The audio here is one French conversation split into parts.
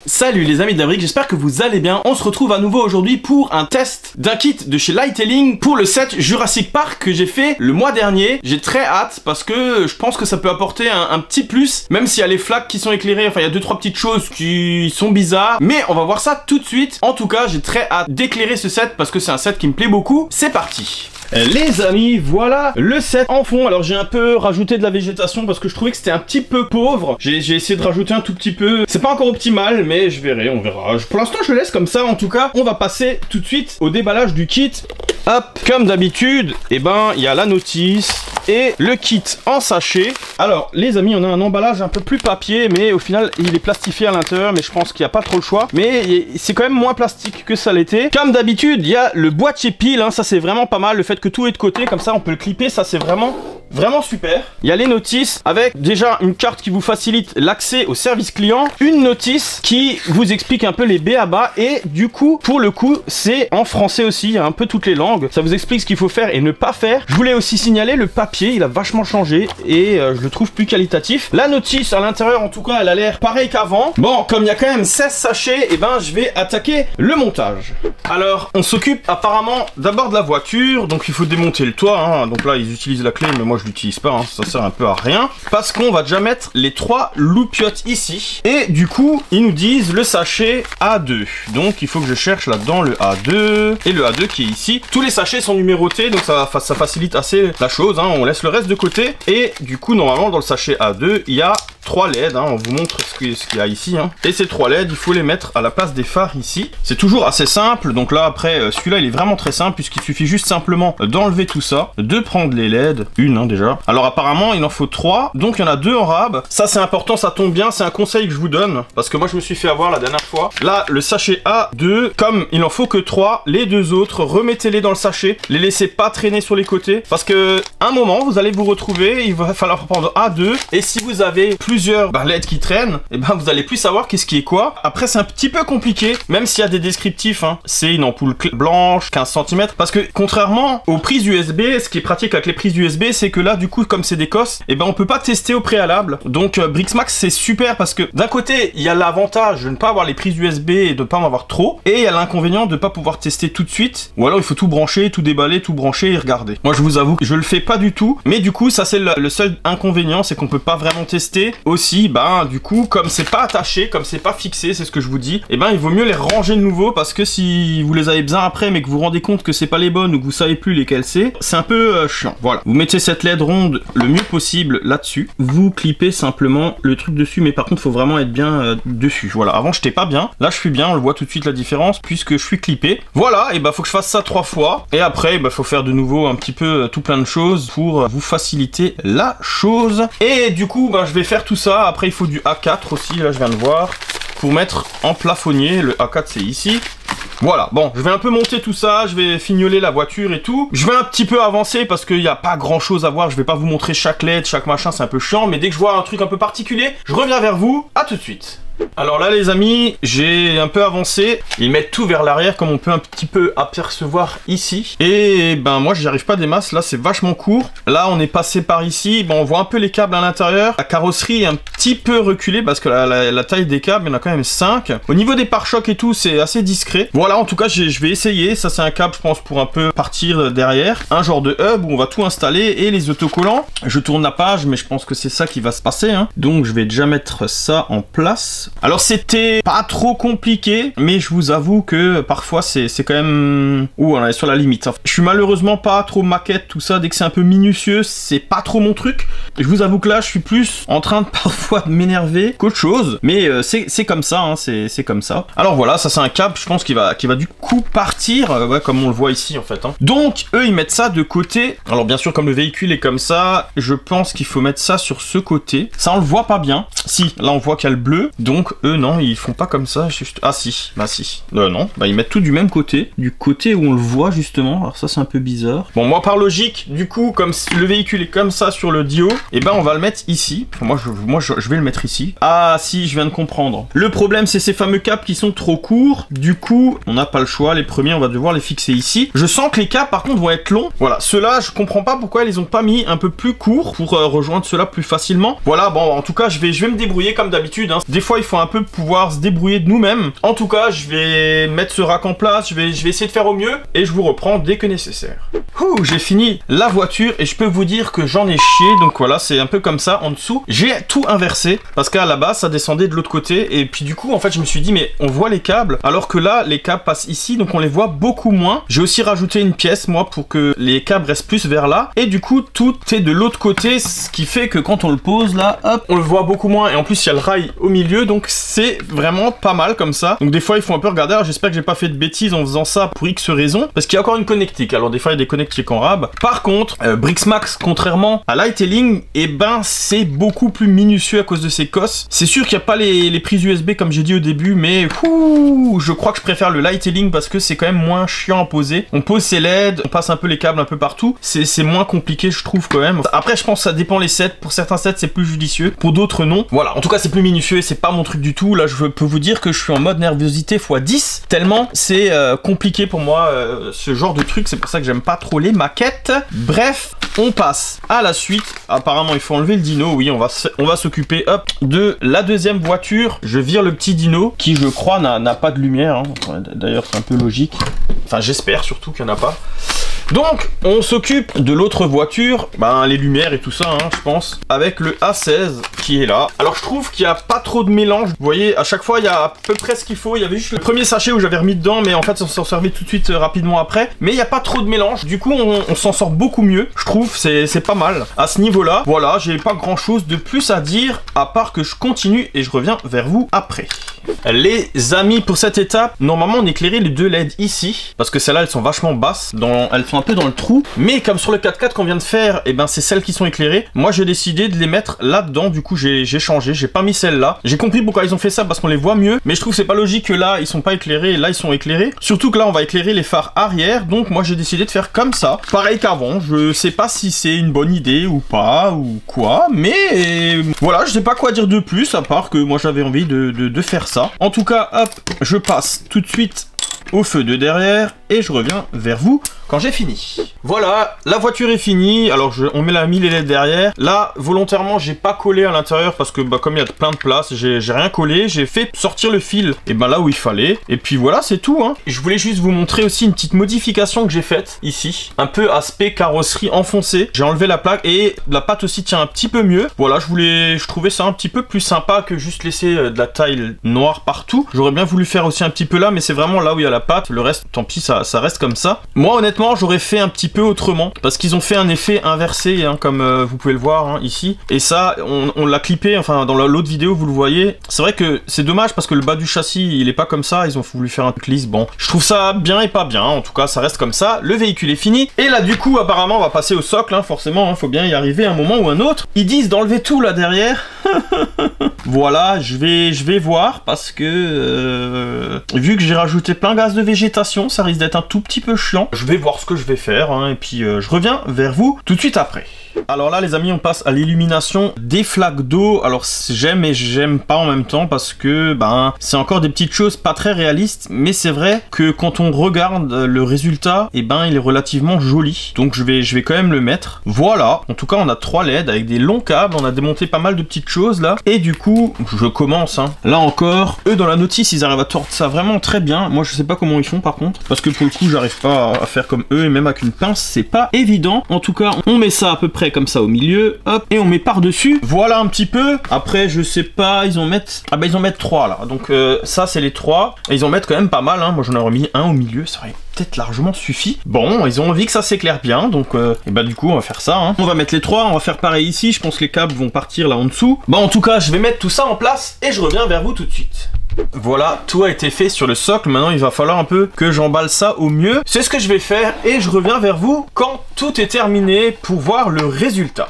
Salut les amis d'Abric, j'espère que vous allez bien. On se retrouve à nouveau aujourd'hui pour un test d'un kit de chez Lightelling pour le set Jurassic Park que j'ai fait le mois dernier. J'ai très hâte parce que je pense que ça peut apporter un petit plus, même s'il y a les flaques qui sont éclairées, enfin il y a 2-3 petites choses qui sont bizarres, mais on va voir ça tout de suite. En tout cas, j'ai très hâte d'éclairer ce set parce que c'est un set qui me plaît beaucoup. C'est parti. Les amis, voilà le set en fond. Alors j'ai un peu rajouté de la végétation parce que je trouvais que c'était un petit peu pauvre. J'ai essayé de rajouter un tout petit peu. C'est pas encore optimal, mais je verrai, on verra. Pour l'instant je le laisse comme ça. En tout cas, on va passer tout de suite au déballage du kit. Hop, comme d'habitude, il y a la notice et le kit en sachet. Alors les amis, on a un emballage un peu plus papier, mais au final il est plastifié à l'intérieur, mais je pense qu'il n'y a pas trop le choix. Mais c'est quand même moins plastique que ça l'était. Comme d'habitude, il y a le boîtier pile, hein, ça c'est vraiment pas mal, le fait que tout est de côté, comme ça on peut le clipper, ça c'est vraiment super. Il y a les notices avec déjà une carte qui vous facilite l'accès au service client, une notice qui vous explique un peu les b.a.-ba et du coup, pour le coup, c'est en français aussi, il y a un peu toutes les langues, ça vous explique ce qu'il faut faire et ne pas faire. Je voulais aussi signaler le papier, il a vachement changé et je le trouve plus qualitatif. La notice à l'intérieur, en tout cas, elle a l'air pareil qu'avant. Bon, comme il y a quand même 16 sachets, et je vais attaquer le montage. Alors, on s'occupe apparemment d'abord de la voiture, donc il faut démonter le toit, hein. Donc là, ils utilisent la clé, mais moi je l'utilise pas, hein. Ça sert un peu à rien, parce qu'on va déjà mettre les 3 loupiottes ici, et du coup, ils nous disent le sachet A2, donc il faut que je cherche là-dedans le A2, et le A2 qui est ici. Tous les sachets sont numérotés, donc ça facilite assez la chose, hein. On laisse le reste de côté, et du coup, normalement, dans le sachet A2, il y a 3 LED, hein. On vous montre ce qu'il y a ici, hein. Et ces 3 LED, il faut les mettre à la place des phares ici. C'est toujours assez simple, donc là, après, celui-là, il est vraiment très simple, puisqu'il suffit juste simplement d'enlever tout ça, de prendre les LED, une, hein, déjà. Alors apparemment, il en faut 3, donc il y en a 2 en rab. Ça, c'est important, ça tombe bien, c'est un conseil que je vous donne, parce que moi, je me suis fait avoir la dernière fois. Là, le sachet A2, comme il en faut que 3, les 2 autres, remettez-les dans le sachet, les laissez pas traîner sur les côtés, parce que un moment, vous allez vous retrouver, il va falloir prendre A2, et si vous avez plusieurs LED qui traînent, et vous allez plus savoir qu'est-ce qui est quoi. Après, c'est un petit peu compliqué, même s'il y a des descriptifs, hein. C'est une ampoule blanche, 15 cm, parce que contrairement aux prises USB, ce qui est pratique avec les prises USB, c'est que là, du coup, comme c'est des COS, on peut pas tester au préalable. Donc, Brixmax, c'est super parce que d'un côté, il y a l'avantage de ne pas avoir les prises USB et de pas en avoir trop, et il y a l'inconvénient de pas pouvoir tester tout de suite, ou alors il faut tout brancher, tout déballer, tout brancher et regarder. Moi, je vous avoue que je le fais pas du tout, mais du coup, ça c'est le seul inconvénient, c'est qu'on peut pas vraiment tester. Aussi, du coup, comme c'est pas attaché, comme c'est pas fixé, c'est ce que je vous dis, il vaut mieux les ranger de nouveau, parce que si vous les avez besoin après, mais que vous vous rendez compte que c'est pas les bonnes ou que vous savez plus lesquelles c'est un peu chiant. Voilà. Vous mettez cette LED ronde le mieux possible là-dessus. Vous clippez simplement le truc dessus, mais par contre, faut vraiment être bien dessus. Voilà. Avant, j'étais pas bien. Là, je suis bien. On le voit tout de suite la différence puisque je suis clippé. Voilà. Et faut que je fasse ça 3 fois. Et après, faut faire de nouveau un petit peu tout plein de choses pour vous faciliter la chose. Et du coup, je vais faire tout ça. Après, il faut du A4 aussi. Là, je viens de voir. Pour mettre en plafonnier. Le A4, c'est ici. Voilà, bon, je vais un peu monter tout ça, je vais fignoler la voiture et tout. Je vais un petit peu avancer parce qu'il n'y a pas grand chose à voir, je vais pas vous montrer chaque LED, chaque machin, c'est un peu chiant, mais dès que je vois un truc un peu particulier, je reviens vers vous, à tout de suite. Alors là les amis, j'ai un peu avancé, ils mettent tout vers l'arrière comme on peut un petit peu apercevoir ici. Et moi j'y arrive pas des masses, là c'est vachement court. Là on est passé par ici, on voit un peu les câbles à l'intérieur. La carrosserie est un petit peu reculée parce que la taille des câbles, il y en a quand même 5. Au niveau des pare-chocs et tout, c'est assez discret. Voilà, en tout cas je vais essayer, ça c'est un câble je pense pour un peu partir derrière. Un genre de hub où on va tout installer et les autocollants. Je tourne la page mais je pense que c'est ça qui va se passer, hein. Donc je vais déjà mettre ça en place. Alors c'était pas trop compliqué, mais je vous avoue que parfois c'est quand même... Ouh, on est sur la limite. Je suis malheureusement pas trop maquette, tout ça, dès que c'est un peu minutieux, c'est pas trop mon truc. Je vous avoue que là, je suis plus en train de parfois m'énerver qu'autre chose, mais c'est comme ça, hein, c'est comme ça. Alors voilà, ça c'est un câble, je pense qu'il va du coup partir, ouais, comme on le voit ici en fait, hein. Donc eux ils mettent ça de côté. Alors bien sûr comme le véhicule est comme ça, je pense qu'il faut mettre ça sur ce côté. Ça on le voit pas bien. Si, là on voit qu'il y a le bleu, donc eux non, ils font pas comme ça. Juste... Ah si, si. Non, ils mettent tout du même côté, du côté où on le voit justement. Alors ça c'est un peu bizarre. Bon moi par logique, du coup comme le véhicule est comme ça sur le Dio, on va le mettre ici. Moi je vais le mettre ici. Ah si, je viens de comprendre. Le problème c'est ces fameux câbles qui sont trop courts. Du coup, on n'a pas le choix. Les premiers, on va devoir les fixer ici. Je sens que les câbles par contre vont être longs. Voilà, ceux-là, je comprends pas pourquoi ils les ont pas mis un peu plus courts pour rejoindre ceux-là plus facilement. Voilà, bon, en tout cas, je vais me débrouiller comme d'habitude, hein. Des fois, il faut un peu pouvoir se débrouiller de nous-mêmes. En tout cas, je vais mettre ce rack en place, je vais essayer de faire au mieux et je vous reprends dès que nécessaire. Ouh, j'ai fini la voiture et je peux vous dire que j'en ai chié. Donc voilà, c'est un peu comme ça en dessous. J'ai tout inversé parce qu'à la base, ça descendait de l'autre côté et puis du coup, en fait, je me suis dit mais on voit les câbles alors que là, les câbles passent ici donc on les voit beaucoup moins. J'ai aussi rajouté une pièce moi pour que les câbles restent plus vers là et du coup, tout est de l'autre côté, ce qui fait que quand on le pose là, hop, on le voit beaucoup moins et en plus, il y a le rail au milieu donc c'est vraiment pas mal comme ça. Donc des fois, il faut un peu regarder. Alors j'espère que j'ai pas fait de bêtises en faisant ça pour X raison parce qu'il y a encore une connectique. Alors des fois, il y a des connectiques en rab. Par contre, Brixmax, contrairement à Lightelling, et ben c'est beaucoup plus minutieux à cause de ses cosses. C'est sûr qu'il n'y a pas les prises USB comme j'ai dit au début, mais je crois que je préfère le Lightelling parce que c'est quand même moins chiant à poser. On pose ses LED, on passe un peu les câbles un peu partout. C'est moins compliqué, je trouve quand même. Après, je pense que ça dépend les sets. Pour certains sets, c'est plus judicieux. Pour d'autres, non. Voilà. En tout cas, c'est plus minutieux et c'est pas mon truc du tout. Là, je peux vous dire que je suis en mode nervosité x10 tellement c'est compliqué pour moi ce genre de truc. C'est pour ça que j'aime pas trop les maquettes. Bref, on passe à la suite. Apparemment, il faut enlever le dino. Oui, on va s'occuper, hop, de la deuxième voiture. Je vire le petit dino qui, je crois, n'a pas de lumière. Hein. D'ailleurs, c'est un peu logique. Enfin, j'espère surtout qu'il n'y en a pas. Donc, on s'occupe de l'autre voiture, ben les lumières et tout ça, hein, je pense, avec le A16 qui est là. Alors, je trouve qu'il n'y a pas trop de mélange. Vous voyez, à chaque fois, il y a à peu près ce qu'il faut. Il y avait juste le premier sachet où j'avais remis dedans, mais en fait, ça s'en servait tout de suite rapidement après. Mais il n'y a pas trop de mélange. Du coup, on s'en sort beaucoup mieux. Je trouve, c'est pas mal. À ce niveau-là, voilà, j'ai pas grand-chose de plus à dire, à part que je continue et je reviens vers vous après. Les amis, pour cette étape, normalement, on éclairait les deux LED ici, parce que celles-là, elles sont vachement basses. Elles sont un peu dans le trou, mais comme sur le 4x4 qu'on vient de faire, et ben c'est celles qui sont éclairées. Moi j'ai décidé de les mettre là-dedans, du coup j'ai changé, j'ai pas mis celles-là. J'ai compris pourquoi ils ont fait ça, parce qu'on les voit mieux, mais je trouve que c'est pas logique que là ils sont pas éclairés et là ils sont éclairés. Surtout que là on va éclairer les phares arrière, donc moi j'ai décidé de faire comme ça. Pareil qu'avant, je sais pas si c'est une bonne idée ou pas, ou quoi, mais voilà, je sais pas quoi dire de plus, à part que moi j'avais envie de faire ça. En tout cas, hop, je passe tout de suite au feu de derrière et je reviens vers vous quand j'ai fini. Voilà, la voiture est finie. Alors on met mis les LED derrière. Là, volontairement, j'ai pas collé à l'intérieur parce que comme il y a plein de place, j'ai rien collé. J'ai fait sortir le fil et ben là où il fallait. Et puis voilà, c'est tout. Hein. Je voulais juste vous montrer aussi une petite modification que j'ai faite ici. Un peu aspect carrosserie enfoncée. J'ai enlevé la plaque et la pâte aussi tient un petit peu mieux. Voilà, je trouvais ça un petit peu plus sympa que juste laisser de la taille noire partout. J'aurais bien voulu faire aussi un petit peu là, mais c'est vraiment là où il y a la pâte. Le reste, tant pis, ça reste comme ça. Moi, honnêtement, j'aurais fait un petit peu autrement parce qu'ils ont fait un effet inversé hein, comme vous pouvez le voir hein, ici, et ça on l'a clippé, enfin dans l'autre vidéo vous le voyez. C'est vrai que c'est dommage parce que le bas du châssis il est pas comme ça, ils ont voulu faire un truc lisse. Bon, je trouve ça bien et pas bien, en tout cas ça reste comme ça. Le véhicule est fini et là du coup apparemment on va passer au socle hein, forcément, hein, faut bien y arriver à un moment ou un autre. Ils disent d'enlever tout là derrière. Voilà, je vais voir parce que vu que j'ai rajouté plein gaz de végétation, ça risque d'être un tout petit peu chiant. Je vais voir ce que je vais faire hein, et puis je reviens vers vous tout de suite après. Alors là les amis, on passe à l'illumination des flaques d'eau. Alors j'aime et j'aime pas en même temps parce que ben c'est encore des petites choses pas très réalistes, mais c'est vrai que quand on regarde le résultat, et ben il est relativement joli. Donc je vais quand même le mettre. Voilà, en tout cas on a 3 LED avec des longs câbles, on a démonté pas mal de petites choses là. Et du coup, je commence hein. Là encore, eux dans la notice, ils arrivent à tordre ça vraiment très bien. Moi je sais pas comment ils font par contre, parce que pour le coup j'arrive pas à faire comme eux, et même avec une pince, c'est pas évident. En tout cas, on met ça à peu près comme ça au milieu, hop, et on met par-dessus. Voilà un petit peu. Après, je sais pas, ils en mettent... Ah bah ils en mettent 3 là. Donc ça c'est les 3. Et ils en mettent quand même pas mal, hein. Moi j'en ai remis un au milieu, ça aurait peut-être largement suffi. Bon, ils ont envie que ça s'éclaire bien, donc et bah du coup on va faire ça. Hein. On va mettre les 3, on va faire pareil ici. Je pense que les câbles vont partir là en dessous. Bah en tout cas, je vais mettre tout ça en place et je reviens vers vous tout de suite. Voilà, tout a été fait sur le socle. Maintenant, il va falloir un peu que j'emballe ça au mieux. C'est ce que je vais faire et je reviens vers vous quand tout est terminé pour voir le résultat.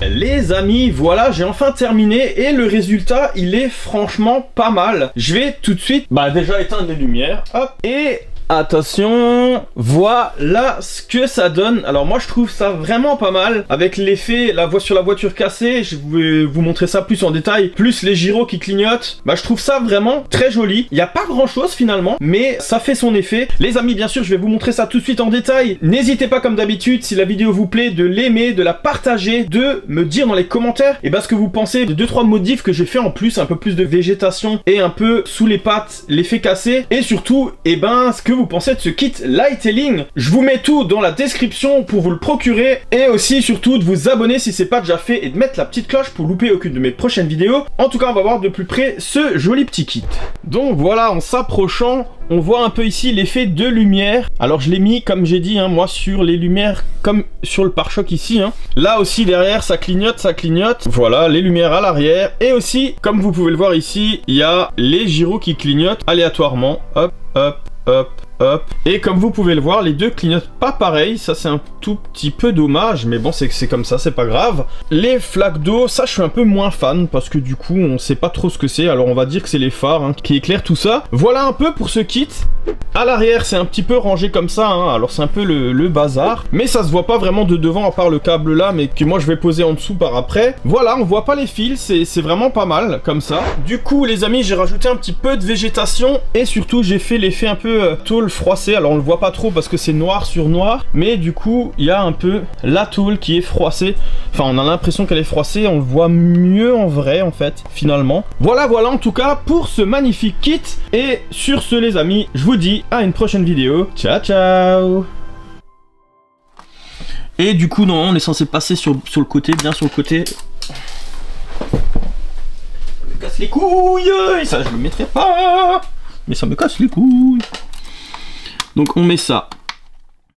Les amis, voilà, j'ai enfin terminé et le résultat, il est franchement pas mal. Je vais tout de suite, déjà éteindre les lumières, hop, et Attention, voilà ce que ça donne. Alors moi je trouve ça vraiment pas mal. Avec l'effet, la voix sur la voiture cassée, je vais vous montrer ça plus en détail. Plus les gyros qui clignotent. Bah je trouve ça vraiment très joli. Il n'y a pas grand chose finalement, mais ça fait son effet. Les amis, bien sûr, je vais vous montrer ça tout de suite en détail. N'hésitez pas comme d'habitude, si la vidéo vous plaît, de l'aimer, de la partager, de me dire dans les commentaires et ce que vous pensez des 2-3 modifs que j'ai fait en plus, un peu plus de végétation et un peu sous les pattes, l'effet cassé. Et surtout, ce que vous pensez de ce kit Lightelling. Je vous mets tout dans la description pour vous le procurer et aussi surtout de vous abonner si c'est pas déjà fait et de mettre la petite cloche pour louper aucune de mes prochaines vidéos. En tout cas, on va voir de plus près ce joli petit kit. Donc voilà, en s'approchant, on voit un peu ici l'effet de lumière. Alors je l'ai mis, comme j'ai dit, moi sur les lumières, comme sur le pare-choc ici. Là aussi derrière, ça clignote, ça clignote. Voilà, les lumières à l'arrière. Et aussi, comme vous pouvez le voir ici, il y a les gyros qui clignotent aléatoirement. Hop, hop, hop. Hop. Et comme vous pouvez le voir, les deux clignotent pas pareil. Ça c'est un tout petit peu dommage, mais bon c'est comme ça, c'est pas grave. Les flaques d'eau, ça je suis un peu moins fan parce que du coup on sait pas trop ce que c'est. Alors on va dire que c'est les phares qui éclairent tout ça. Voilà un peu pour ce kit. À l'arrière c'est un petit peu rangé comme ça, alors c'est un peu le bazar. Mais ça se voit pas vraiment de devant à part le câble là, mais que moi je vais poser en dessous par après. Voilà, on voit pas les fils, c'est vraiment pas mal comme ça. Du coup les amis, j'ai rajouté un petit peu de végétation et surtout j'ai fait l'effet un peu tôle froissée. Alors on le voit pas trop parce que c'est noir sur noir, mais du coup il y a un peu la tôle qui est froissée. Enfin on a l'impression qu'elle est froissée, on le voit mieux en vrai en fait finalement. Voilà en tout cas pour ce magnifique kit. Et sur ce les amis, je vous dis à une prochaine vidéo. Ciao ciao. Et du coup non, on est censé passer sur le côté, bien sur le côté. Ça me casse les couilles. Et ça je le mettrai pas, mais ça me casse les couilles. Donc on met ça